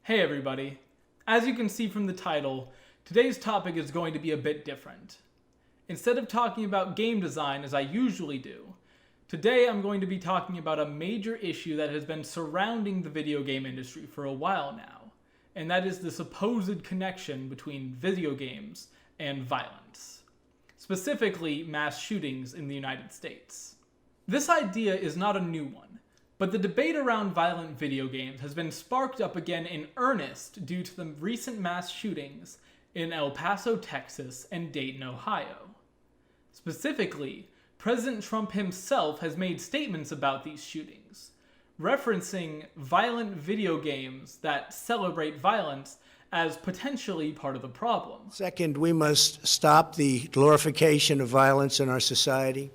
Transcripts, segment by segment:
Hey everybody. As you can see from the title, today's topic is going to be a bit different. Instead of talking about game design as I usually do, today I'm going to be talking about a major issue that has been surrounding the video game industry for a while now, and that is the supposed connection between video games and violence. Specifically, mass shootings in the United States. This idea is not a new one. But the debate around violent video games has been sparked up again in earnest due to the recent mass shootings in El Paso, Texas, and Dayton, Ohio. Specifically, President Trump himself has made statements about these shootings, referencing violent video games that celebrate violence as potentially part of the problem. Second, we must stop the glorification of violence in our society.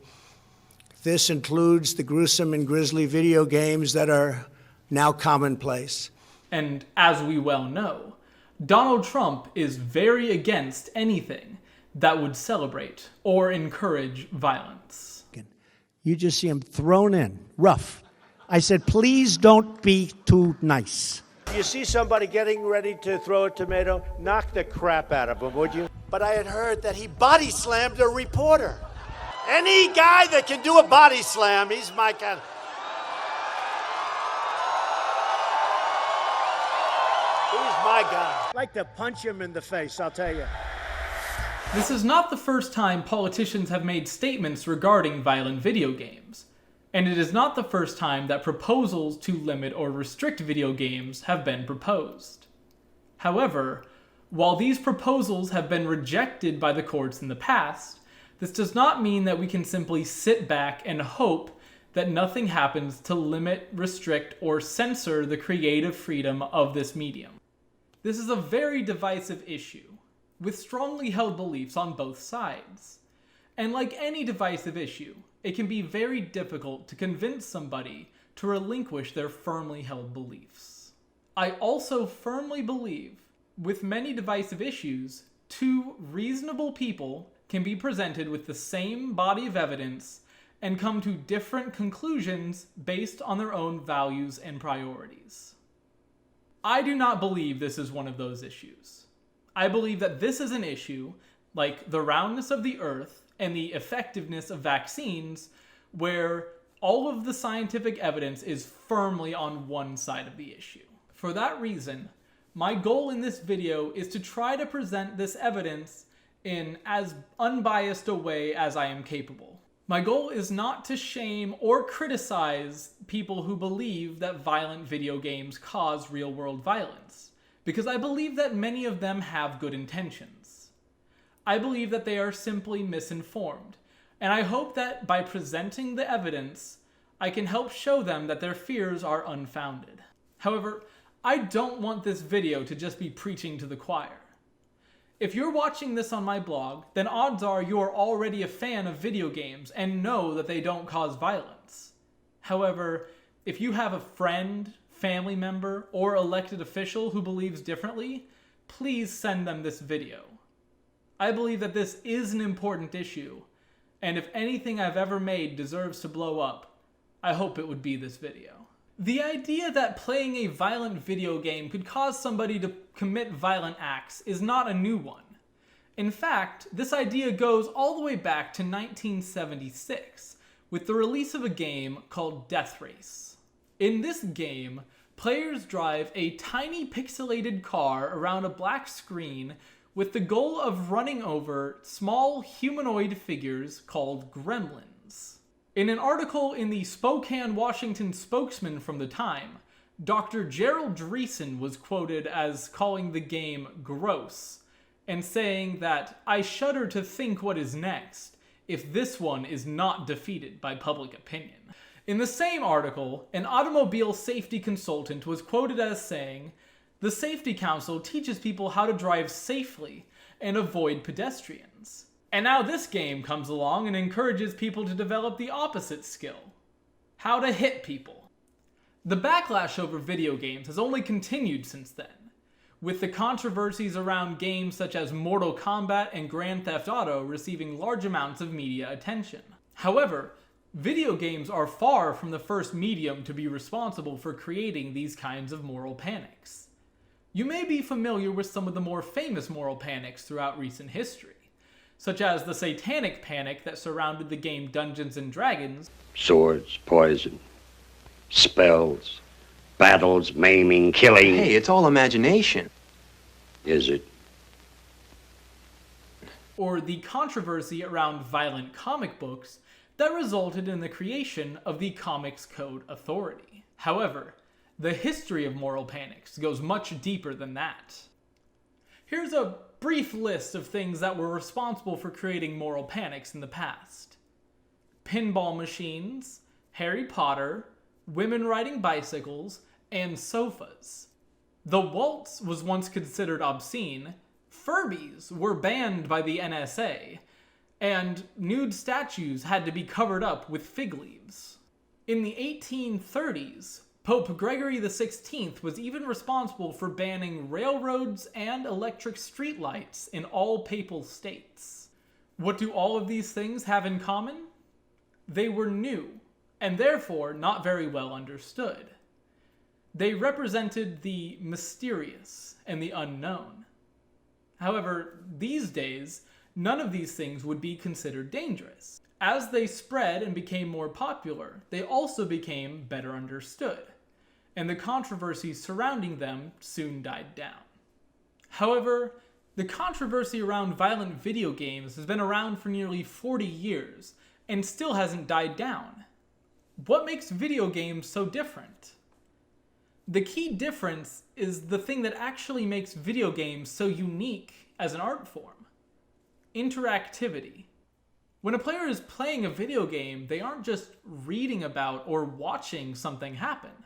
This includes the gruesome and grisly video games that are now commonplace. And as we well know, Donald Trump is very against anything that would celebrate or encourage violence. You just see him thrown in, rough. I said, please don't be too nice. You see somebody getting ready to throw a tomato, knock the crap out of him, would you? But I had heard that he body slammed a reporter. Any guy that can do a body slam, he's my kind. He's my guy. I'd like to punch him in the face, I'll tell you. This is not the first time politicians have made statements regarding violent video games, and it is not the first time that proposals to limit or restrict video games have been proposed. However, while these proposals have been rejected by the courts in the past, this does not mean that we can simply sit back and hope that nothing happens to limit, restrict, or censor the creative freedom of this medium. This is a very divisive issue, with strongly held beliefs on both sides. And like any divisive issue, it can be very difficult to convince somebody to relinquish their firmly held beliefs. I also firmly believe, with many divisive issues, two reasonable people can be presented with the same body of evidence and come to different conclusions based on their own values and priorities. I do not believe this is one of those issues. I believe that this is an issue, like the roundness of the earth and the effectiveness of vaccines, where all of the scientific evidence is firmly on one side of the issue. For that reason, my goal in this video is to try to present this evidence in as unbiased a way as I am capable. My goal is not to shame or criticize people who believe that violent video games cause real-world violence, because I believe that many of them have good intentions. I believe that they are simply misinformed, and I hope that by presenting the evidence, I can help show them that their fears are unfounded. However, I don't want this video to just be preaching to the choir. If you're watching this on my blog, then odds are you're already a fan of video games and know that they don't cause violence. However, if you have a friend, family member, or elected official who believes differently, please send them this video. I believe that this is an important issue, and if anything I've ever made deserves to blow up, I hope it would be this video. The idea that playing a violent video game could cause somebody to commit violent acts is not a new one. In fact, this idea goes all the way back to 1976, with the release of a game called Death Race. In this game, players drive a tiny pixelated car around a black screen with the goal of running over small humanoid figures called gremlins. In an article in the Spokane, Washington Spokesman from the time, Dr. Gerald Dreesen was quoted as calling the game gross, and saying that, "I shudder to think what is next, if this one is not defeated by public opinion." In the same article, an automobile safety consultant was quoted as saying, "The Safety Council teaches people how to drive safely and avoid pedestrians." And now this game comes along and encourages people to develop the opposite skill: how to hit people. The backlash over video games has only continued since then, with the controversies around games such as Mortal Kombat and Grand Theft Auto receiving large amounts of media attention. However, video games are far from the first medium to be responsible for creating these kinds of moral panics. You may be familiar with some of the more famous moral panics throughout recent history, such as the satanic panic that surrounded the game Dungeons & Dragons, swords, poison, spells, battles, maiming, killing. Hey, it's all imagination. Is it? or the controversy around violent comic books that resulted in the creation of the Comics Code Authority. However, the history of moral panics goes much deeper than that. Here's a brief list of things that were responsible for creating moral panics in the past. Pinball machines, Harry Potter, women riding bicycles, and sofas. The waltz was once considered obscene, Furbies were banned by the NSA, and nude statues had to be covered up with fig leaves. In the 1830s, Pope Gregory XVI was even responsible for banning railroads and electric streetlights in all papal states. What do all of these things have in common? They were new, and therefore not very well understood. They represented the mysterious and the unknown. However, these days, none of these things would be considered dangerous. As they spread and became more popular, they also became better understood, and the controversies surrounding them soon died down. However, the controversy around violent video games has been around for nearly 40 years and still hasn't died down. What makes video games so different? The key difference is the thing that actually makes video games so unique as an art form: interactivity. When a player is playing a video game, they aren't just reading about or watching something happen.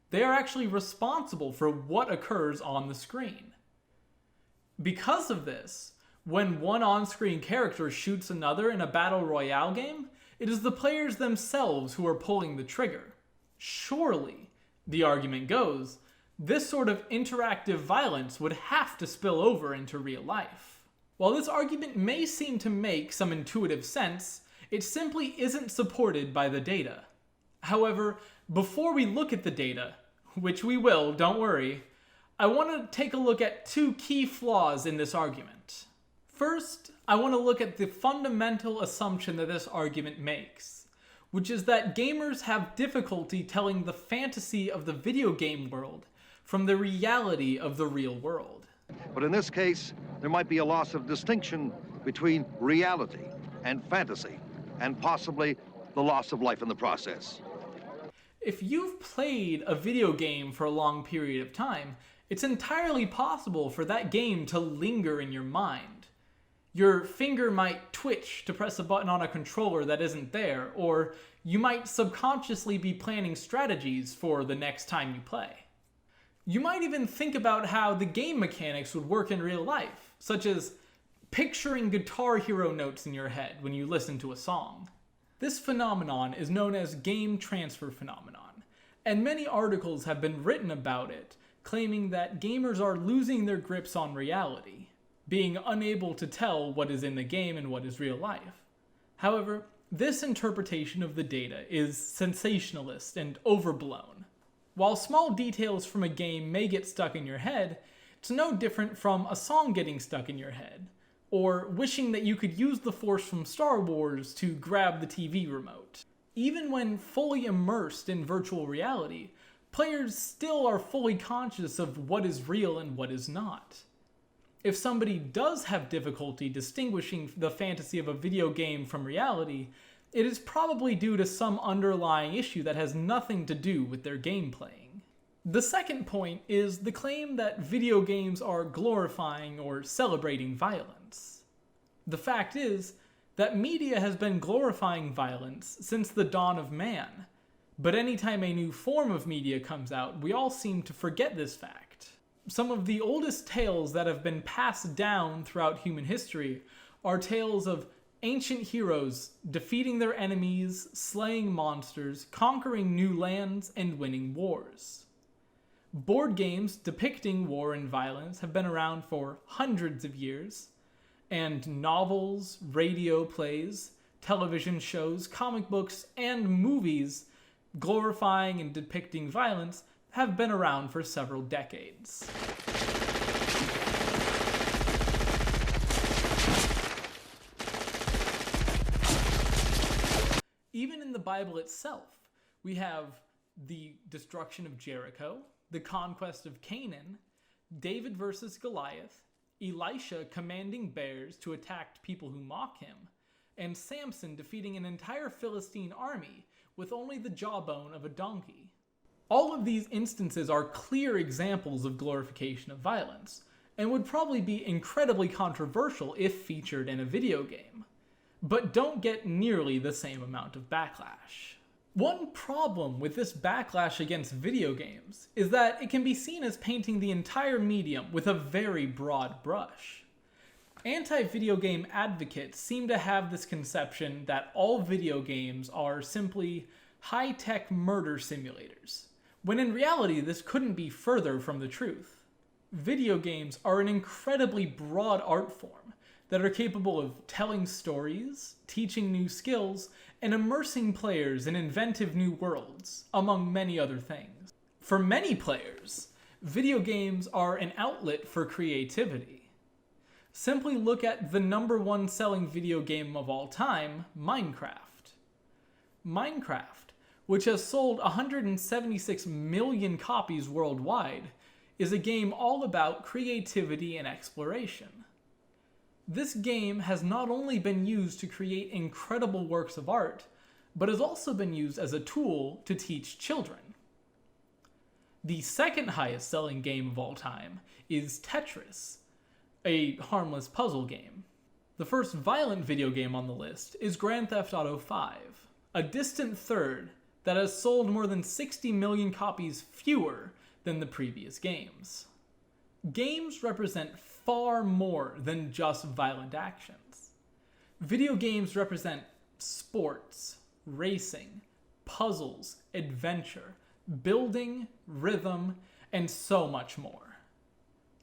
They are actually responsible for what occurs on the screen. Because of this, when one on-screen character shoots another in a battle royale game, it is the players themselves who are pulling the trigger. Surely, the argument goes, this sort of interactive violence would have to spill over into real life. While this argument may seem to make some intuitive sense, it simply isn't supported by the data. However, before we look at the data, which we will, don't worry, I want to take a look at two key flaws in this argument. First, I want to look at the fundamental assumption that this argument makes, which is that gamers have difficulty telling the fantasy of the video game world from the reality of the real world. But in this case, there might be a loss of distinction between reality and fantasy, and possibly the loss of life in the process. If you've played a video game for a long period of time, it's entirely possible for that game to linger in your mind. Your finger might twitch to press a button on a controller that isn't there, or you might subconsciously be planning strategies for the next time you play. You might even think about how the game mechanics would work in real life, such as picturing Guitar Hero notes in your head when you listen to a song. This phenomenon is known as game transfer phenomenon, and many articles have been written about it, claiming that gamers are losing their grips on reality, being unable to tell what is in the game and what is real life. However, this interpretation of the data is sensationalist and overblown. While small details from a game may get stuck in your head, it's no different from a song getting stuck in your head, or wishing that you could use the Force from Star Wars to grab the TV remote. Even when fully immersed in virtual reality, players still are fully conscious of what is real and what is not. If somebody does have difficulty distinguishing the fantasy of a video game from reality, it is probably due to some underlying issue that has nothing to do with their game playing. The second point is the claim that video games are glorifying or celebrating violence. The fact is that media has been glorifying violence since the dawn of man, but anytime a new form of media comes out, we all seem to forget this fact. Some of the oldest tales that have been passed down throughout human history are tales of ancient heroes defeating their enemies, slaying monsters, conquering new lands, and winning wars. Board games depicting war and violence have been around for hundreds of years, and novels, radio plays, television shows, comic books, and movies glorifying and depicting violence have been around for several decades. Even in the Bible itself, we have the destruction of Jericho, the conquest of Canaan, David versus Goliath, Elisha commanding bears to attack people who mock him, and Samson defeating an entire Philistine army with only the jawbone of a donkey. All of these instances are clear examples of glorification of violence, and would probably be incredibly controversial if featured in a video game, but don't get nearly the same amount of backlash. One problem with this backlash against video games is that it can be seen as painting the entire medium with a very broad brush. Anti-video game advocates seem to have this conception that all video games are simply high-tech murder simulators, when in reality this couldn't be further from the truth. Video games are an incredibly broad art form that are capable of telling stories, teaching new skills, and immersing players in inventive new worlds, among many other things. For many players, video games are an outlet for creativity. Simply look at the #1 selling video game of all time, Minecraft. Minecraft, which has sold 176 million copies worldwide, is a game all about creativity and exploration. This game has not only been used to create incredible works of art, but has also been used as a tool to teach children. The second highest selling game of all time is Tetris, a harmless puzzle game. The first violent video game on the list is Grand Theft Auto V, a distant third that has sold more than 60 million copies fewer than the previous games. Games represent far more than just violent actions. Video games represent sports, racing, puzzles, adventure, building, rhythm, and so much more.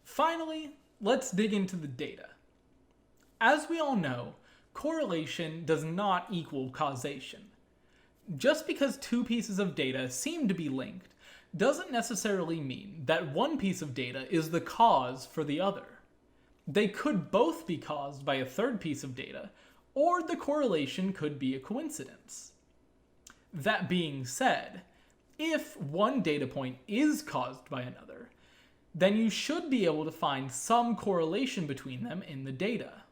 Finally, let's dig into the data. As we all know, correlation does not equal causation. Just because two pieces of data seem to be linked doesn't necessarily mean that one piece of data is the cause for the other. They could both be caused by a third piece of data, or the correlation could be a coincidence. That being said, if one data point is caused by another, then you should be able to find some correlation between them in the data.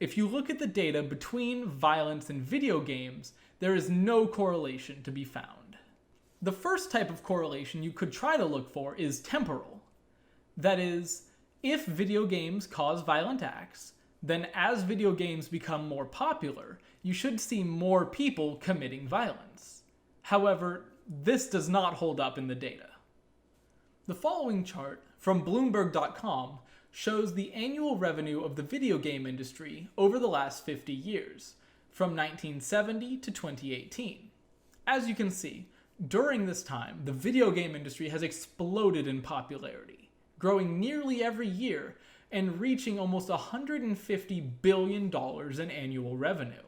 If you look at the data between violence and video games, there is no correlation to be found. The first type of correlation you could try to look for is temporal. That is, if video games cause violent acts, then as video games become more popular, you should see more people committing violence. However, this does not hold up in the data. The following chart from Bloomberg.com shows the annual revenue of the video game industry over the last 50 years, from 1970 to 2018. As you can see, during this time, the video game industry has exploded in popularity, growing nearly every year and reaching almost $150 billion in annual revenue.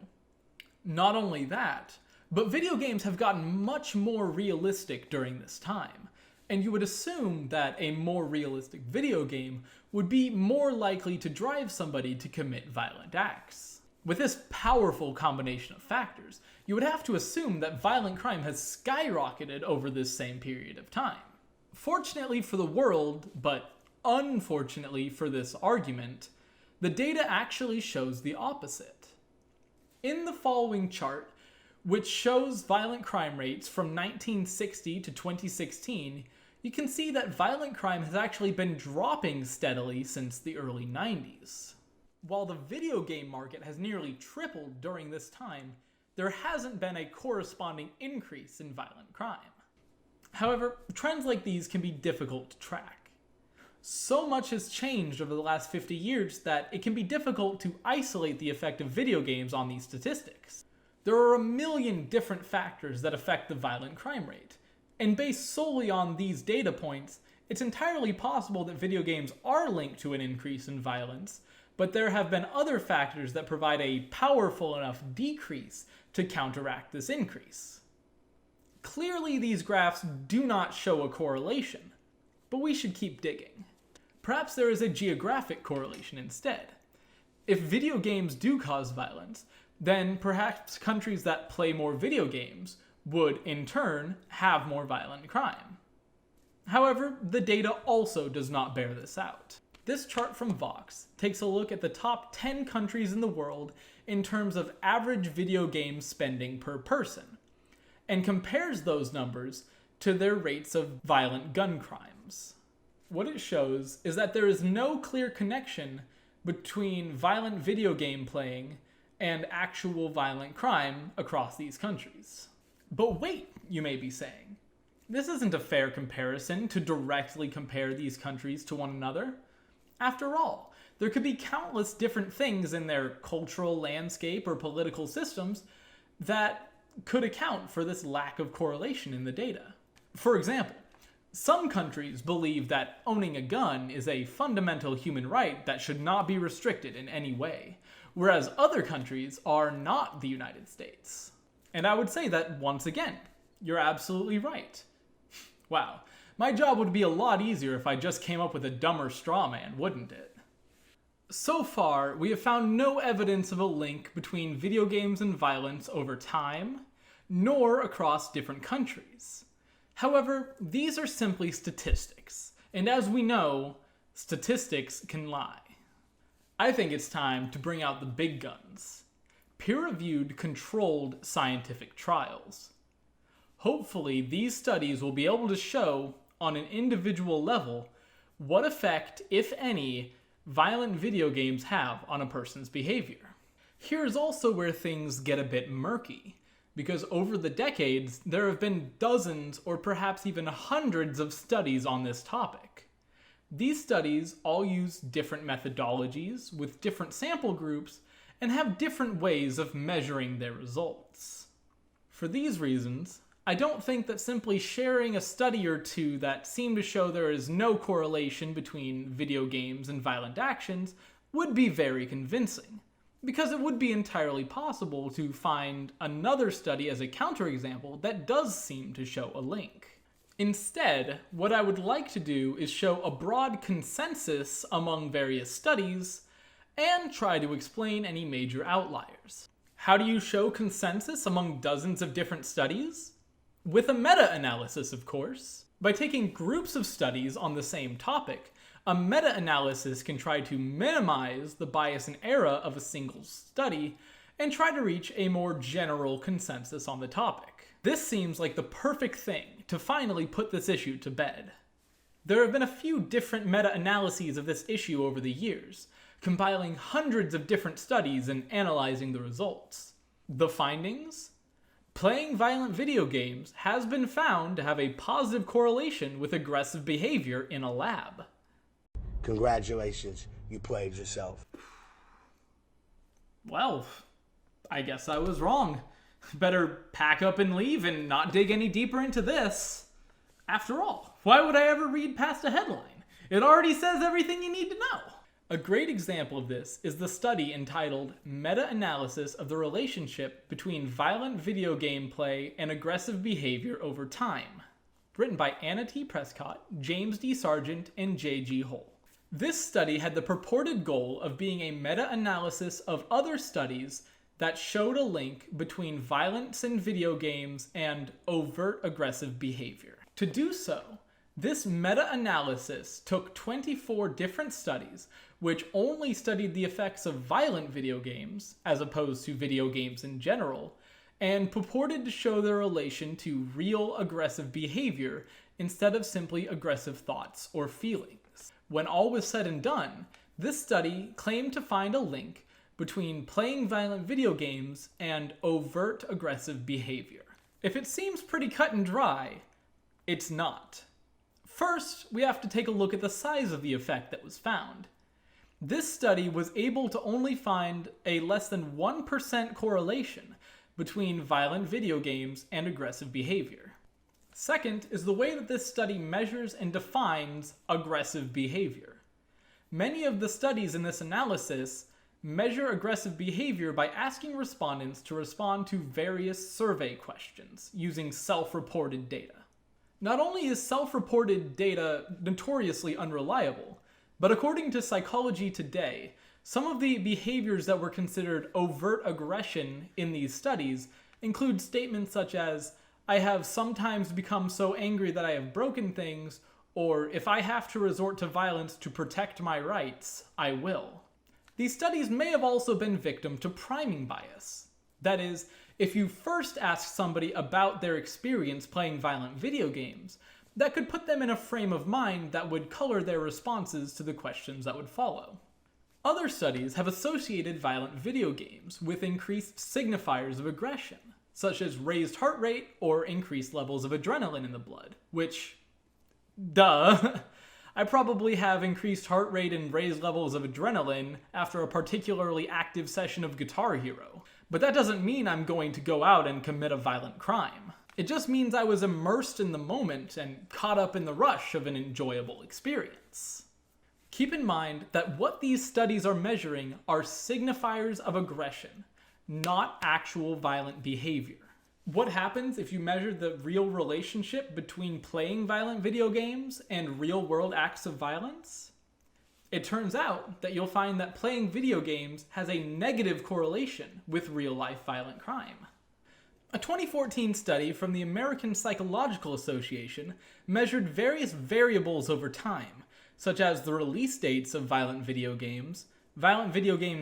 Not only that, but video games have gotten much more realistic during this time, and you would assume that a more realistic video game would be more likely to drive somebody to commit violent acts. With this powerful combination of factors, you would have to assume that violent crime has skyrocketed over this same period of time. Fortunately for the world, but unfortunately for this argument, the data actually shows the opposite. In the following chart, which shows violent crime rates from 1960 to 2016, you can see that violent crime has actually been dropping steadily since the early 90s. While the video game market has nearly tripled during this time, there hasn't been a corresponding increase in violent crime. However, trends like these can be difficult to track. So much has changed over the last 50 years that it can be difficult to isolate the effect of video games on these statistics. There are a million different factors that affect the violent crime rate, and based solely on these data points, it's entirely possible that video games are linked to an increase in violence, but there have been other factors that provide a powerful enough decrease to counteract this increase. Clearly, these graphs do not show a correlation, but we should keep digging. Perhaps there is a geographic correlation instead. If video games do cause violence, then perhaps countries that play more video games would, in turn, have more violent crime. However, the data also does not bear this out. This chart from Vox takes a look at the top 10 countries in the world in terms of average video game spending per person, and compares those numbers to their rates of violent gun crimes. What it shows is that there is no clear connection between violent video game playing and actual violent crime across these countries. But wait, you may be saying, this isn't a fair comparison to directly compare these countries to one another. After all, there could be countless different things in their cultural landscape or political systems that could account for this lack of correlation in the data. For example, some countries believe that owning a gun is a fundamental human right that should not be restricted in any way, whereas other countries are not the United States. And I would say that, once again, you're absolutely right. Wow, my job would be a lot easier if I just came up with a dumber straw man, wouldn't it? So far, we have found no evidence of a link between video games and violence over time, nor across different countries. However, these are simply statistics, and as we know, statistics can lie. I think it's time to bring out the big guns. Peer-reviewed, controlled scientific trials. Hopefully, these studies will be able to show, on an individual level, what effect, if any, violent video games have on a person's behavior. Here's also where things get a bit murky, because over the decades, there have been dozens or perhaps even hundreds of studies on this topic. These studies all use different methodologies with different sample groups and have different ways of measuring their results. For these reasons, I don't think that simply sharing a study or two that seem to show there is no correlation between video games and violent actions would be very convincing, because it would be entirely possible to find another study as a counterexample that does seem to show a link. Instead, what I would like to do is show a broad consensus among various studies and try to explain any major outliers. How do you show consensus among dozens of different studies? With a meta-analysis, of course. By taking groups of studies on the same topic, a meta-analysis can try to minimize the bias and error of a single study and try to reach a more general consensus on the topic. This seems like the perfect thing to finally put this issue to bed. There have been a few different meta-analyses of this issue over the years, compiling hundreds of different studies and analyzing the results. The findings? Playing violent video games has been found to have a positive correlation with aggressive behavior in a lab. Congratulations, you played yourself. Well, I guess I was wrong. Better pack up and leave and not dig any deeper into this. After all, why would I ever read past a headline? It already says everything you need to know. A great example of this is the study entitled Meta-Analysis of the Relationship Between Violent Video Game Play and Aggressive Behavior Over Time, written by Anna T. Prescott, James D. Sargent, and J.G. Hull. This study had the purported goal of being a meta-analysis of other studies that showed a link between violence in video games and overt aggressive behavior. To do so, this meta-analysis took 24 different studies which only studied the effects of violent video games, as opposed to video games in general, and purported to show their relation to real aggressive behavior instead of simply aggressive thoughts or feelings. When all was said and done, this study claimed to find a link between playing violent video games and overt aggressive behavior. If it seems pretty cut and dry, it's not. First, we have to take a look at the size of the effect that was found. This study was able to only find a less than 1% correlation between violent video games and aggressive behavior. Second is the way that this study measures and defines aggressive behavior. Many of the studies in this analysis measure aggressive behavior by asking respondents to respond to various survey questions using self-reported data. Not only is self-reported data notoriously unreliable, but according to Psychology Today, some of the behaviors that were considered overt aggression in these studies include statements such as, "I have sometimes become so angry that I have broken things," or "if I have to resort to violence to protect my rights, I will." These studies may have also been victim to priming bias. That is, if you first ask somebody about their experience playing violent video games, that could put them in a frame of mind that would color their responses to the questions that would follow. Other studies have associated violent video games with increased signifiers of aggression, such as raised heart rate or increased levels of adrenaline in the blood, which, duh, I probably have increased heart rate and raised levels of adrenaline after a particularly active session of Guitar Hero. But that doesn't mean I'm going to go out and commit a violent crime. It just means I was immersed in the moment and caught up in the rush of an enjoyable experience. Keep in mind that what these studies are measuring are signifiers of aggression, not actual violent behavior. What happens if you measure the real relationship between playing violent video games and real-world acts of violence? It turns out that you'll find that playing video games has a negative correlation with real-life violent crime. A 2014 study from the American Psychological Association measured various variables over time, such as the release dates of violent video game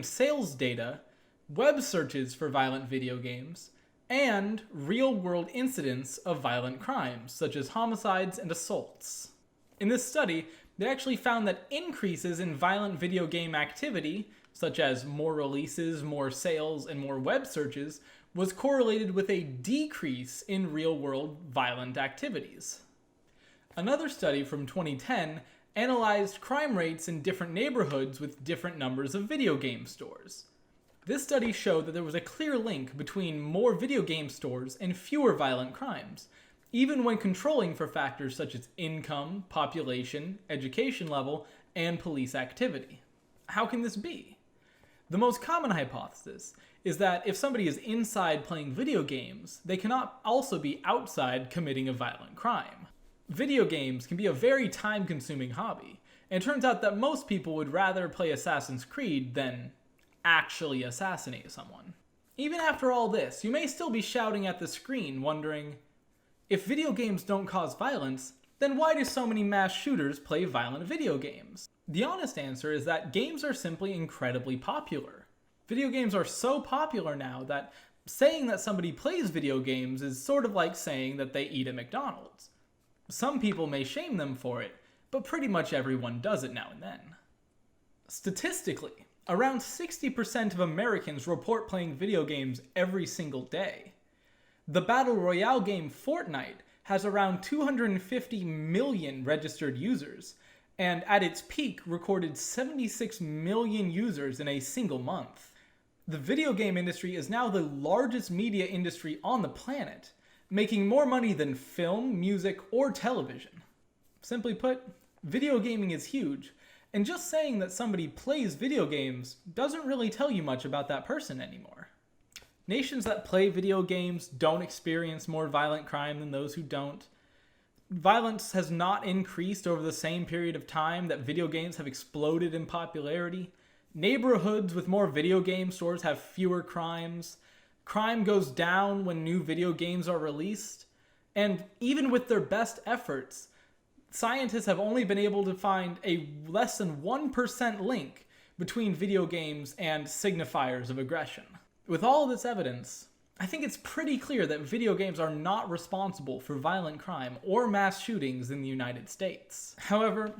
sales data, web searches for violent video games, and real-world incidents of violent crimes, such as homicides and assaults. In this study, they actually found that increases in violent video game activity, such as more releases, more sales, and more web searches, was correlated with a decrease in real-world violent activities. Another study from 2010 analyzed crime rates in different neighborhoods with different numbers of video game stores. This study showed that there was a clear link between more video game stores and fewer violent crimes, even when controlling for factors such as income, population, education level, and police activity. How can this be? The most common hypothesis is that if somebody is inside playing video games, they cannot also be outside committing a violent crime. Video games can be a very time-consuming hobby, and it turns out that most people would rather play Assassin's Creed than actually assassinate someone. Even after all this, you may still be shouting at the screen wondering, if video games don't cause violence, then why do so many mass shooters play violent video games? The honest answer is that games are simply incredibly popular. Video games are so popular now that saying that somebody plays video games is sort of like saying that they eat at McDonald's. Some people may shame them for it, but pretty much everyone does it now and then. Statistically, around 60% of Americans report playing video games every single day. The Battle Royale game Fortnite has around 250 million registered users, and at its peak recorded 76 million users in a single month. The video game industry is now the largest media industry on the planet, making more money than film, music, or television. Simply put, video gaming is huge, and just saying that somebody plays video games doesn't really tell you much about that person anymore. Nations that play video games don't experience more violent crime than those who don't. Violence has not increased over the same period of time that video games have exploded in popularity. Neighborhoods with more video game stores have fewer crimes. Crime goes down when new video games are released. And even with their best efforts, scientists have only been able to find a less than 1% link between video games and signifiers of aggression. With all of this evidence, I think it's pretty clear that video games are not responsible for violent crime or mass shootings in the United States. However,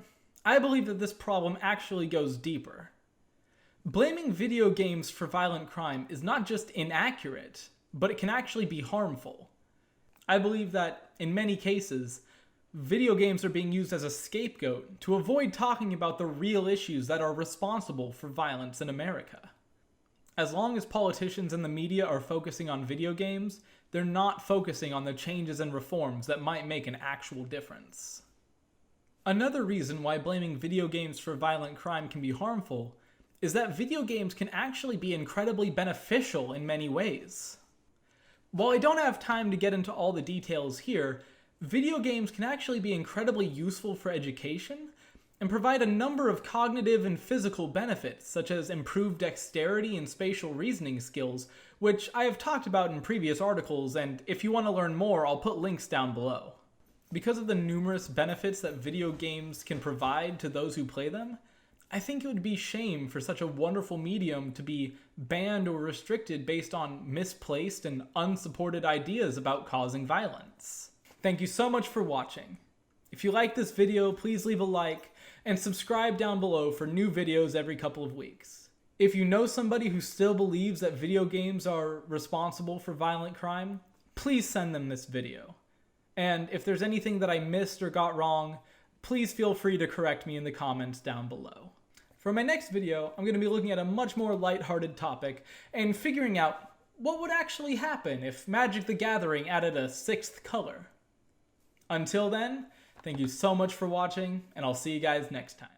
I believe that this problem actually goes deeper. Blaming video games for violent crime is not just inaccurate, but it can actually be harmful. I believe that, in many cases, video games are being used as a scapegoat to avoid talking about the real issues that are responsible for violence in America. As long as politicians and the media are focusing on video games, they're not focusing on the changes and reforms that might make an actual difference. Another reason why blaming video games for violent crime can be harmful is that video games can actually be incredibly beneficial in many ways. While I don't have time to get into all the details here, video games can actually be incredibly useful for education and provide a number of cognitive and physical benefits, such as improved dexterity and spatial reasoning skills, which I have talked about in previous articles, and if you want to learn more, I'll put links down below. Because of the numerous benefits that video games can provide to those who play them, I think it would be shame for such a wonderful medium to be banned or restricted based on misplaced and unsupported ideas about causing violence. Thank you so much for watching. If you like this video, please leave a like and subscribe down below for new videos every couple of weeks. If you know somebody who still believes that video games are responsible for violent crime, please send them this video. And if there's anything that I missed or got wrong, please feel free to correct me in the comments down below. For my next video, I'm going to be looking at a much more lighthearted topic and figuring out what would actually happen if Magic the Gathering added a 6th color. Until then, thank you so much for watching, and I'll see you guys next time.